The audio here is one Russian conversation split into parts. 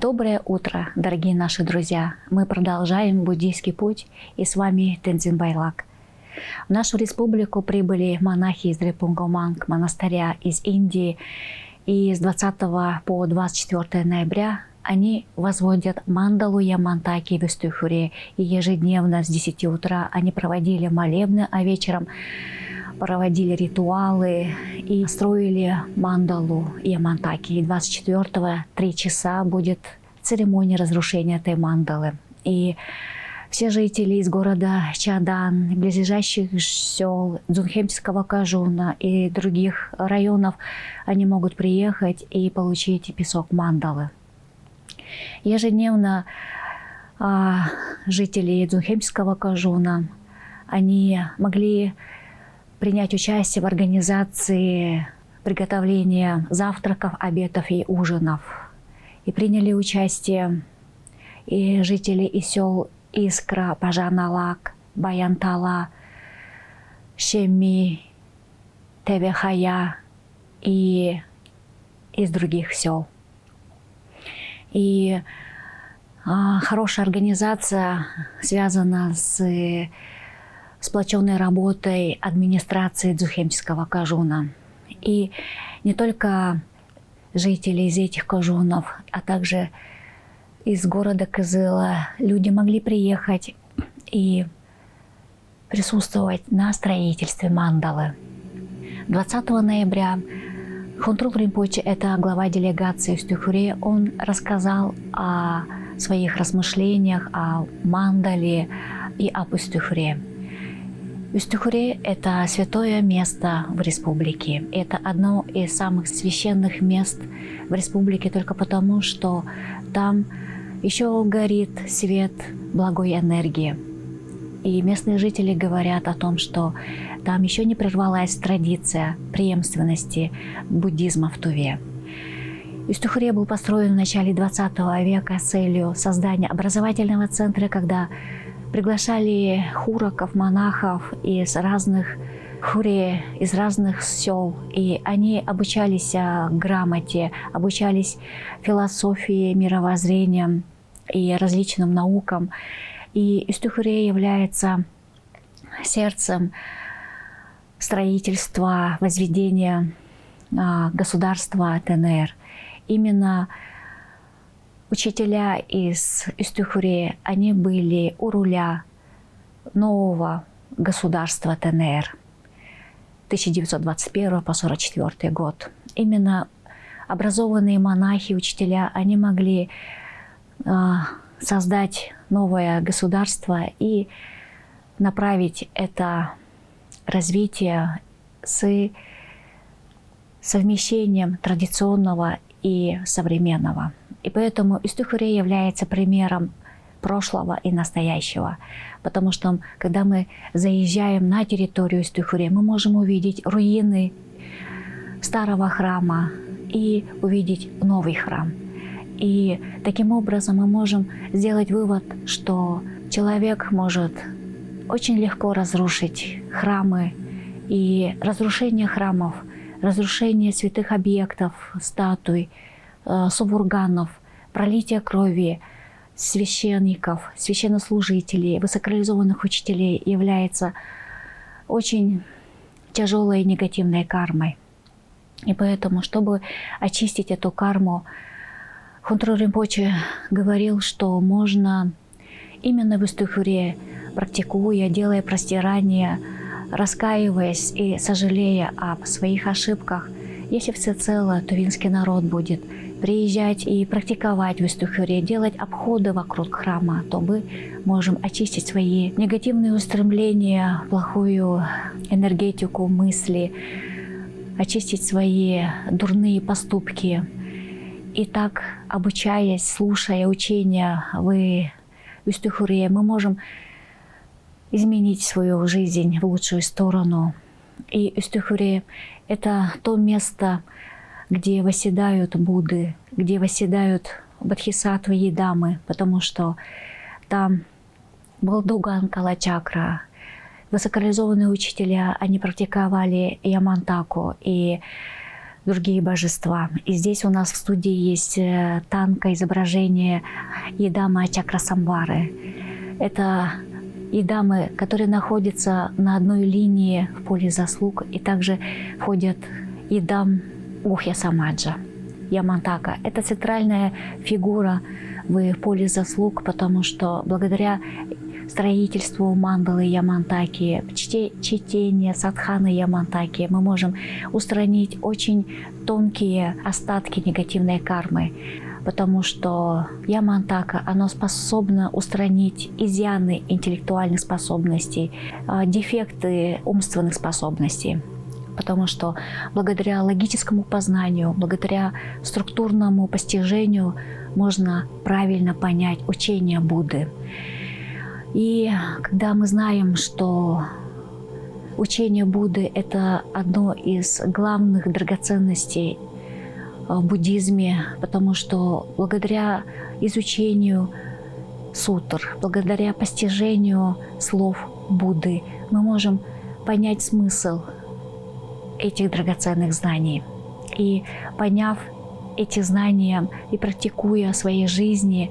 Доброе утро, дорогие наши друзья! Мы продолжаем буддийский путь, и с вами Тензин Байлак. В нашу республику прибыли монахи из Дрепунгоманг монастыря из Индии, и с 20 по 24 ноября они возводят мандалу Ямантаки в Устюхуре, и ежедневно с 10 утра они проводили молебны, а вечером проводили ритуалы и строили мандалу Ямантаки. И 24-го 3 часа будет церемония разрушения этой мандалы. И все жители из города Чадан, близлежащих сел Дзунхемского Кажуна и других районов, они могут приехать и получить песок мандалы. Ежедневно жители Дзунхемского Кажуна, они могли принять участие в организации приготовления завтраков, обедов и ужинов. И приняли участие и жители из сел Искра, Пажаналак, Баянтала, Шеми, Тевехая и из других сел. И хорошая организация связана с сплоченной работой администрации Дзухемского Кажуна. И не только жители из этих кажунов, а также из города Кызыла люди могли приехать и присутствовать на строительстве мандалы. 20 ноября Хонтрул Ринпоче, это глава делегации в Устюхуре, он рассказал о своих размышлениях о мандале и об Устюхуре. Устюхуре – это святое место в республике. Это одно из самых священных мест в республике только потому, что там еще горит свет благой энергии. И местные жители говорят о том, что там еще не прервалась традиция преемственности буддизма в Туве. Устюхуре был построен в начале 20 века с целью создания образовательного центра, когда приглашали хураков, монахов из разных хуре, из разных сел, и они обучались грамоте, обучались философии, мировоззрениям и различным наукам. И Устюхуре является сердцем строительства, возведения государства ТНР. Именно учителя из Устюхуре, они были у руля нового государства ТНР 1921 по 1944 год. Именно образованные монахи, учителя, они могли создать новое государство и направить это развитие с совмещением традиционного и современного. И поэтому Устюхуре является примером прошлого и настоящего. Потому что, когда мы заезжаем на территорию Устюхуре, мы можем увидеть руины старого храма и увидеть новый храм. И таким образом мы можем сделать вывод, что человек может очень легко разрушить храмы. И разрушение храмов, разрушение святых объектов, статуй, сувурганов, пролитие крови священников, священнослужителей, высокореализованных учителей является очень тяжелой негативной кармой. И поэтому, чтобы очистить эту карму, Хонтрул Ринпоче говорил, что можно именно в Устюхуре, практикуя, делая простирание, раскаиваясь и сожалея об своих ошибках, если всецело тувинский народ будет приезжать и практиковать в Устюхуре, делать обходы вокруг храма, то мы можем очистить свои негативные устремления, плохую энергетику, мысли, очистить свои дурные поступки. И так, обучаясь, слушая учения в Устюхуре, мы можем изменить свою жизнь в лучшую сторону. И Устюхуре – это то место, где восседают Будды, где восседают Бодхисаттвы и Дамы, потому что там был Дуган Калачакра. Высокореализованные учителя, они практиковали Ямантаку, и другие божества. И здесь у нас в студии есть танка изображение Идама Чакрасамбары. Это идамы, которые находятся на одной линии в поле заслуг, и также входят идам Гухья Самаджа, Ямантака. Это центральная фигура в поле заслуг, потому что благодаря строительству мандалы Ямантаки, чтения садханы Ямантаки мы можем устранить очень тонкие остатки негативной кармы, потому что Ямантака, оно способно устранить изъяны интеллектуальных способностей, дефекты умственных способностей. Потому что благодаря логическому познанию, благодаря структурному постижению можно правильно понять учение Будды. И когда мы знаем, что учение Будды – это одно из главных драгоценностей в буддизме, потому что благодаря изучению сутр, благодаря постижению слов Будды мы можем понять смысл этих драгоценных знаний. И поняв эти знания и практикуя в своей жизни,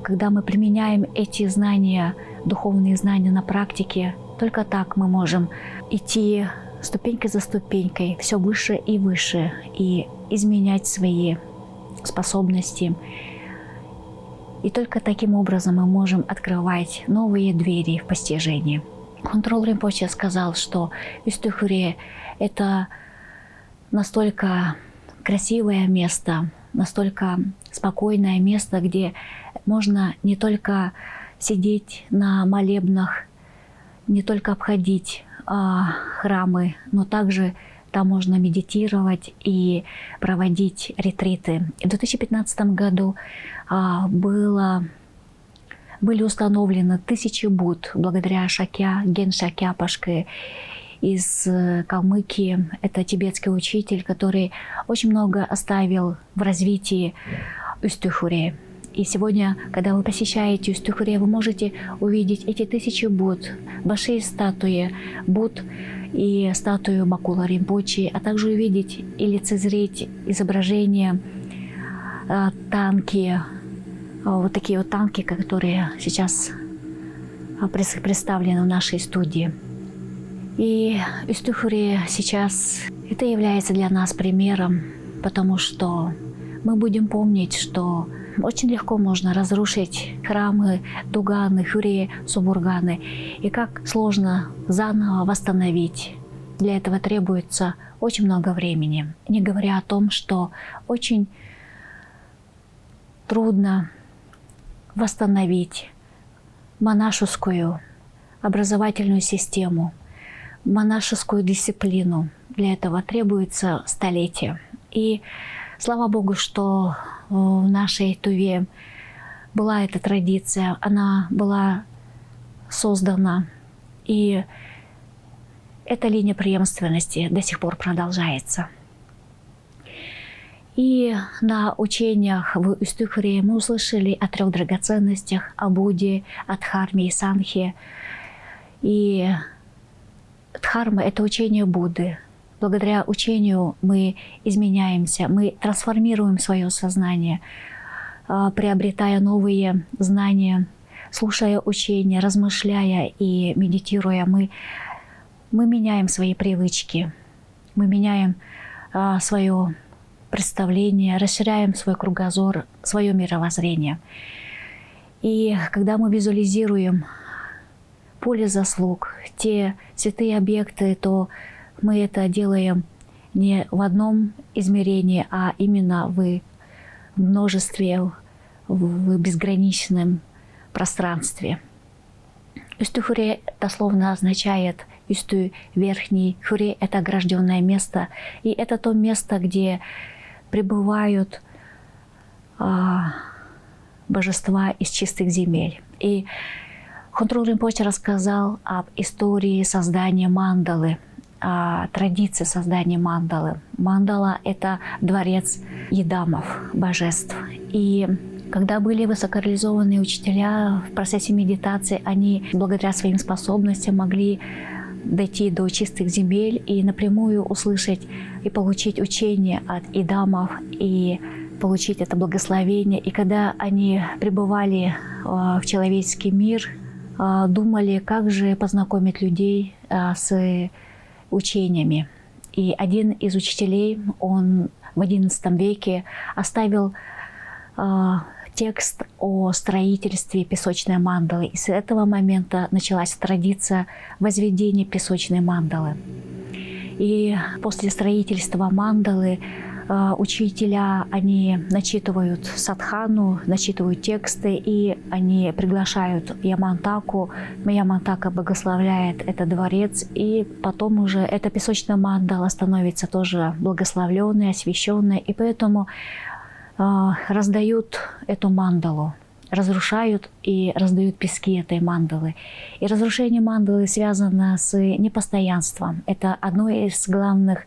когда мы применяем эти знания, духовные знания на практике, только так мы можем идти ступенькой за ступенькой все выше и выше и изменять свои способности. И только таким образом мы можем открывать новые двери в постижении. Хонтрол Ринпоче сказал, что Устюхурье – это настолько красивое место, настолько спокойное место, где можно не только сидеть на молебнах, не только обходить храмы, но также там можно медитировать и проводить ретриты. В 2015 году были установлены 1000 Будд благодаря Шакья, Ген Шакьяпашке из Калмыкии. Это тибетский учитель, который очень много оставил в развитии Устюхурье. И сегодня, когда вы посещаете Устюхурье, вы можете увидеть эти 1000 Будд, большие статуи Будд и статую Бакула Ринпоче, а также увидеть и лицезреть изображения танки, вот такие вот танки, которые сейчас представлены в нашей студии. И Устюхурье сейчас это является для нас примером, потому что мы будем помнить, что очень легко можно разрушить храмы, дуганы, хюрье, субурганы, и как сложно заново восстановить. Для этого требуется очень много времени, не говоря о том, что очень трудно восстановить монашескую образовательную систему, монашескую дисциплину. Для этого требуется столетия. И слава Богу, что в нашей Туве была эта традиция, она была создана, и эта линия преемственности до сих пор продолжается. И на учениях в Устюхурье мы услышали о 3 драгоценностях, о Будде, о Дхарме и Санхе. И Дхарма – это учение Будды. Благодаря учению мы изменяемся, мы трансформируем свое сознание, приобретая новые знания, слушая учения, размышляя и медитируя, мы меняем свои привычки, мы меняем свое представление, расширяем свой кругозор, свое мировоззрение. И когда мы визуализируем поле заслуг, те святые объекты, то мы это делаем не в одном измерении, а именно в множестве, в безграничном пространстве. Устюхурье дословно означает Устю – верхний, Хурье – это огражденное место, и это то место, где пребывают божества из чистых земель. И Хонтрол Ринпоче рассказал об истории создания мандалы, о традиции создания мандалы. Мандала – это дворец идамов, божеств. И когда были высокореализованные учителя в процессе медитации, они благодаря своим способностям могли дойти до чистых земель и напрямую услышать и получить учение от идамов, и получить это благословение. И когда они пребывали в человеческий мир, думали, как же познакомить людей с учениями. И один из учителей, он в XI веке оставил текст о строительстве песочной мандалы. И с этого момента началась традиция возведения песочной мандалы. И после строительства мандалы учителя, они начитывают садхану, начитывают тексты, и они приглашают Ямантаку. Ямантака благословляет этот дворец, и потом уже эта песочная мандала становится тоже благословленной, освященной, и поэтому раздают эту мандалу, разрушают и раздают пески этой мандалы. И разрушение мандалы связано с непостоянством. Это одно из главных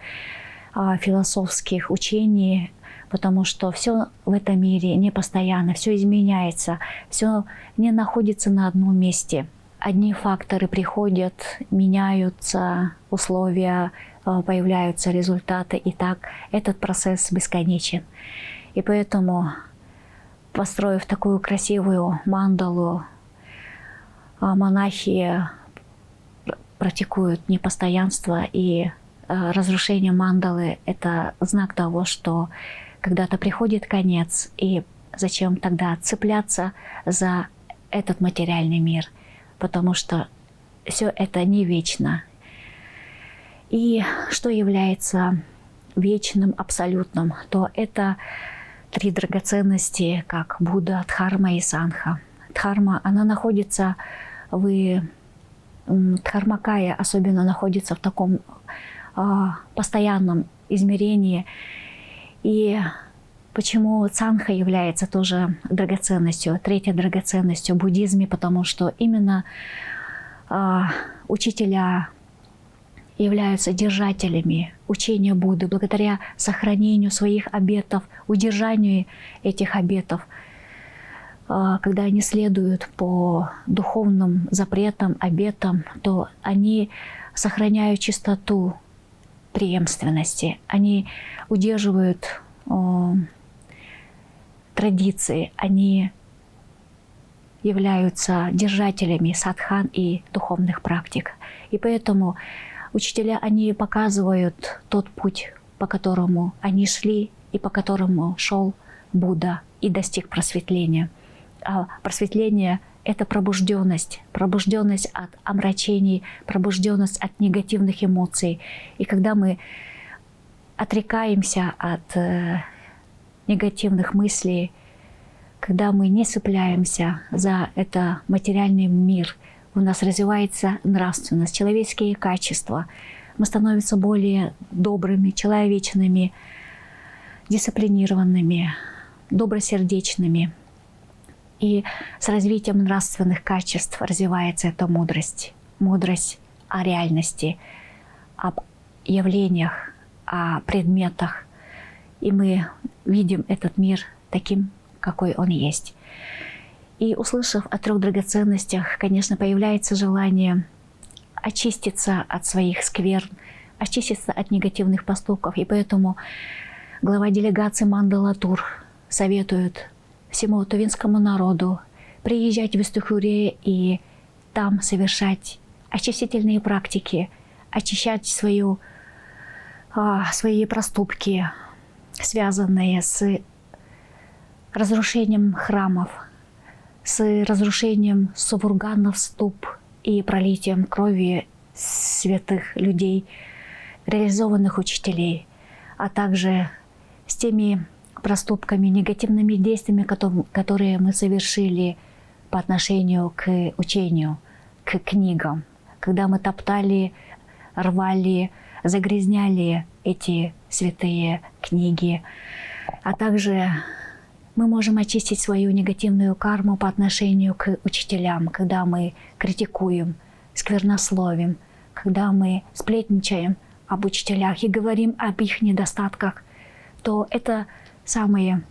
философских учений, потому что все в этом мире непостоянно, все изменяется, все не находится на одном месте. Одни факторы приходят, меняются условия, появляются результаты, и так этот процесс бесконечен. И поэтому, построив такую красивую мандалу, монахи практикуют непостоянство, и разрушение мандалы – это знак того, что когда-то приходит конец, и зачем тогда цепляться за этот материальный мир, потому что все это не вечно. И что является вечным, абсолютным, то это 3 драгоценности, как Будда, Дхарма и Сангха. Дхарма, она находится Дхармакая особенно находится в таком постоянном измерении. И почему Сангха является тоже драгоценностью, 3-й драгоценностью в буддизме, потому что именно учителя являются держателями учения Будды благодаря сохранению своих обетов, удержанию этих обетов. Когда они следуют по духовным запретам, обетам, то они сохраняют чистоту преемственности, они удерживают традиции, они являются держателями садхан и духовных практик. И поэтому учителя, они показывают тот путь, по которому они шли и по которому шел Будда и достиг просветления. А просветление – это пробужденность, пробужденность от омрачений, пробужденность от негативных эмоций. И когда мы отрекаемся от негативных мыслей, когда мы не цепляемся за это материальный мир, у нас развивается нравственность, человеческие качества, мы становимся более добрыми, человечными, дисциплинированными, добросердечными. И с развитием нравственных качеств развивается эта мудрость. Мудрость о реальности, об явлениях, о предметах. И мы видим этот мир таким, какой он есть. И услышав о 3 драгоценностях, конечно, появляется желание очиститься от своих скверн, очиститься от негативных поступков. И поэтому глава делегации Мандала Тур советует всему тувинскому народу приезжать в Истухуре и там совершать очистительные практики, очищать свои проступки, связанные с разрушением храмов, с разрушением сувурганов, ступ и пролитием крови святых людей, реализованных учителей, а также с теми проступками, негативными действиями, которые мы совершили по отношению к учению, к книгам, когда мы топтали, рвали, загрязняли эти святые книги. А также мы можем очистить свою негативную карму по отношению к учителям, когда мы критикуем, сквернословим, когда мы сплетничаем об учителях и говорим об их недостатках, то это самое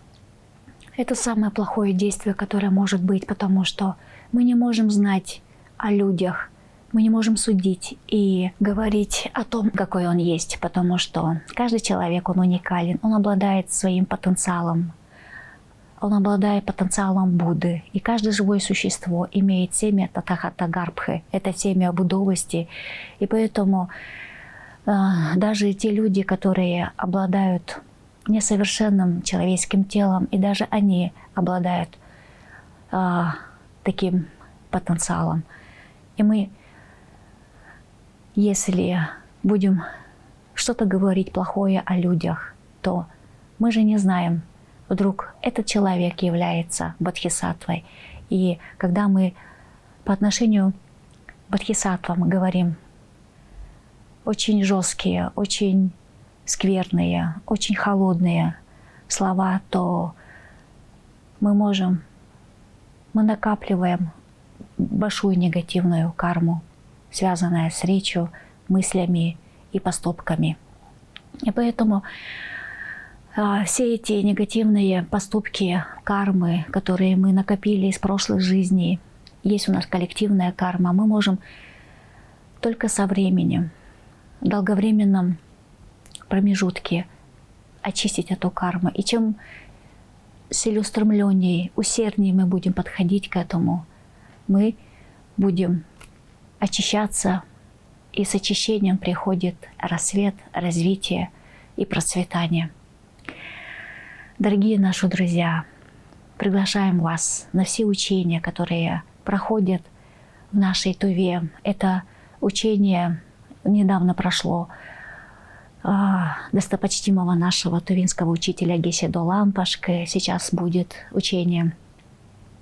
плохое действие, которое может быть, потому что мы не можем знать о людях Мы не можем судить и говорить о том, какой он есть, потому что каждый человек, он уникален, он обладает своим потенциалом. Он обладает потенциалом Будды. И каждое живое существо имеет семя Татхагата-Гарбхи. Это семя будовости. И поэтому даже те люди, которые обладают несовершенным человеческим телом, и даже они обладают таким потенциалом. И мы, если будем что-то говорить плохое о людях, то мы же не знаем, вдруг этот человек является бодхисаттвой. И когда мы по отношению к бодхисаттвам говорим очень жесткие, очень скверные, очень холодные слова, то мы накапливаем большую негативную карму, связанную с речью, мыслями и поступками. И поэтому все эти негативные поступки, кармы, которые мы накопили из прошлых жизней, есть у нас коллективная карма, мы можем только со временем, в долговременном промежутке очистить эту карму. И чем целеустремленнее, усерднее мы будем подходить к этому, мы будем очищаться, и с очищением приходит рассвет, развитие и процветание. Дорогие наши друзья, приглашаем вас на все учения, которые проходят в нашей Туве. Это учение недавно прошло достопочтимого нашего тувинского учителя Геше Долампашки. Сейчас будет учение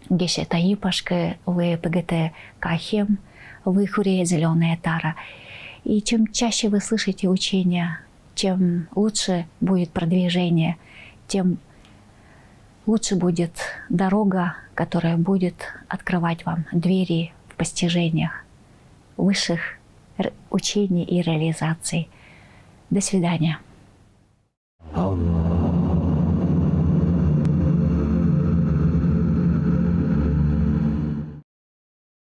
Геше Таипашки в ПГТ Кахем, в Хуре Зеленая Тара. И чем чаще вы слышите учения, чем лучше будет продвижение, тем лучше будет дорога, которая будет открывать вам двери в постижениях высших учений и реализаций. До свидания.